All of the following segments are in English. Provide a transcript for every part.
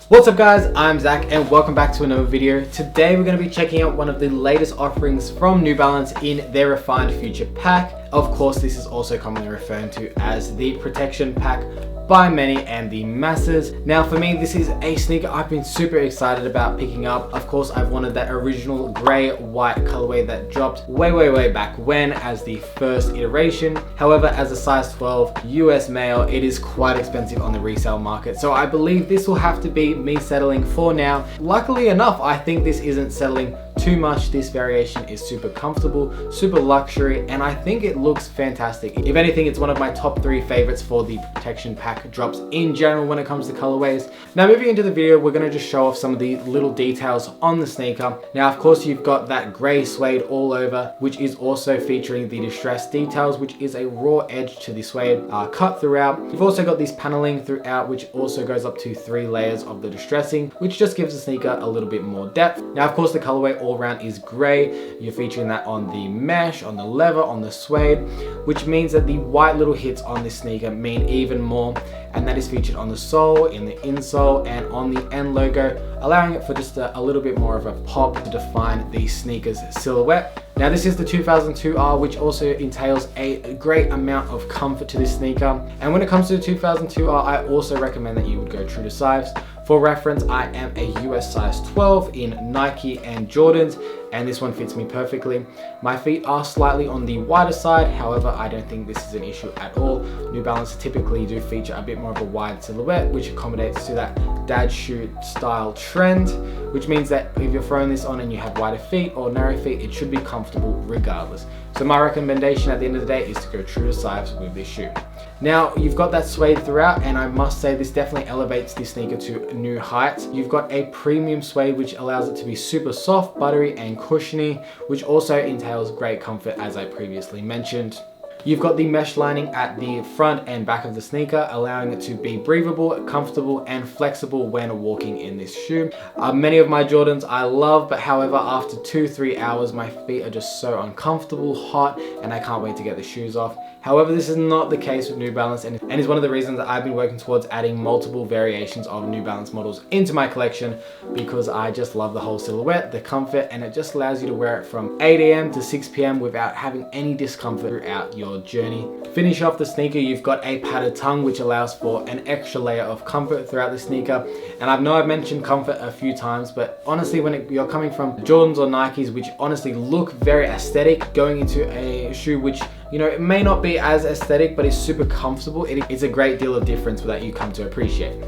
What's up guys, I'm Zach and welcome back to another video. Today we're going to be checking out one of the latest offerings from New Balance in their Refined Future pack. Of course, this is also commonly referred to as the Protection Pack by many and the masses. Now for me, this is a sneaker I've been super excited about picking up. Of course, I've wanted that original grey white colorway that dropped way back when as the first iteration. However, as a size 12 US male, it is quite expensive on the resale market. So I believe this will have to be me settling for now. Luckily enough, I think this isn't settling too much. This variation is super comfortable, super luxury, and I think it looks fantastic. If anything, it's one of my top 3 favorites for the Protection Pack drops in general when it comes to colorways. Now moving into the video, we're going to just show off some of the little details on the sneaker. Now of course you've got that grey suede all over, which is also featuring the distressed details, which is a raw edge to the suede cut throughout. You've also got this paneling throughout, which also goes up to 3 layers of the distressing, which just gives the sneaker a little bit more depth. Now of course the colorway all around is grey. You're featuring that on the mesh, on the leather, on the suede, which means that the white little hits on this sneaker mean even more, and that is featured on the sole, in the insole, and on the end logo, allowing it for just a little bit more of a pop to define the sneaker's silhouette. Now this is the 2002R, which also entails a great amount of comfort to this sneaker. And when it comes to the 2002R, I also recommend that you would go true to size. For reference, I am a US size 12 in Nike and Jordans, and this one fits me perfectly. My feet are slightly on the wider side, however, I don't think this is an issue at all. New Balance typically do feature a bit more of a wide silhouette, which accommodates to that dad shoe style trend, which means that if you're throwing this on and you have wider feet or narrow feet, it should be comfortable regardless. So my recommendation at the end of the day is to go true to size with this shoe. Now you've got that suede throughout, and I must say this definitely elevates this sneaker to new heights. You've got a premium suede which allows it to be super soft, buttery and cushiony, which also entails great comfort as I previously mentioned. You've got the mesh lining at the front and back of the sneaker, allowing it to be breathable, comfortable and flexible when walking in this shoe. Many of my Jordans I love, but however after 2-3 hours my feet are just so uncomfortable, hot, and I can't wait to get the shoes off. However, this is not the case with New Balance, and is one of the reasons that I've been working towards adding multiple variations of New Balance models into my collection, because I just love the whole silhouette, the comfort, and it just allows you to wear it from 8 AM to 6 PM without having any discomfort throughout your journey. Finish off the sneaker, you've got a padded tongue which allows for an extra layer of comfort throughout the sneaker. And I know I've mentioned comfort a few times, but honestly when you're coming from Jordans or Nikes, which honestly look very aesthetic, going into a shoe which, you know, it may not be as aesthetic but is super comfortable, it's a great deal of difference that you come to appreciate.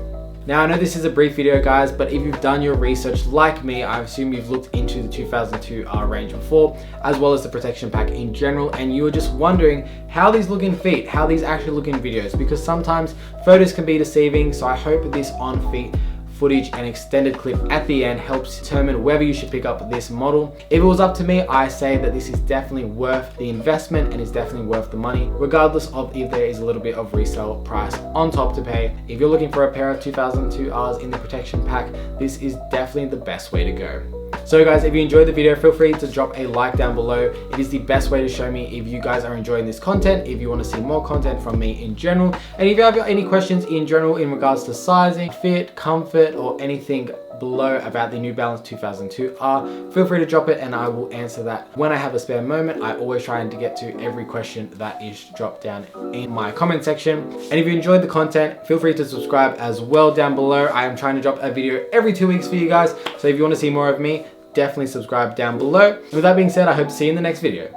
Now I know this is a brief video guys, but if you've done your research like me, I assume you've looked into the 2002R range before, as well as the Protection Pack in general, and you were just wondering how these look in feet, how these actually look in videos, because sometimes photos can be deceiving. So I hope this on feet footage and extended clip at the end helps determine whether you should pick up this model. If it was up to me, I say that this is definitely worth the investment and is definitely worth the money, regardless of if there is a little bit of resale price on top to pay. If you're looking for a pair of 2002Rs in the Protection Pack, this is definitely the best way to go. So guys, if you enjoyed the video, feel free to drop a like down below. It is the best way to show me if you guys are enjoying this content, if you want to see more content from me in general, and if you have any questions in general in regards to sizing, fit, comfort, or anything below about the New Balance 2002R, feel free to drop it and I will answer that when I have a spare moment. I always try to get to every question that is dropped down in my comment section. And if you enjoyed the content, feel free to subscribe as well down below. I am trying to drop a video every 2 weeks for you guys, so if you want to see more of me, definitely subscribe down below. With that being said, I hope to see you in the next video.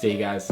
See you guys.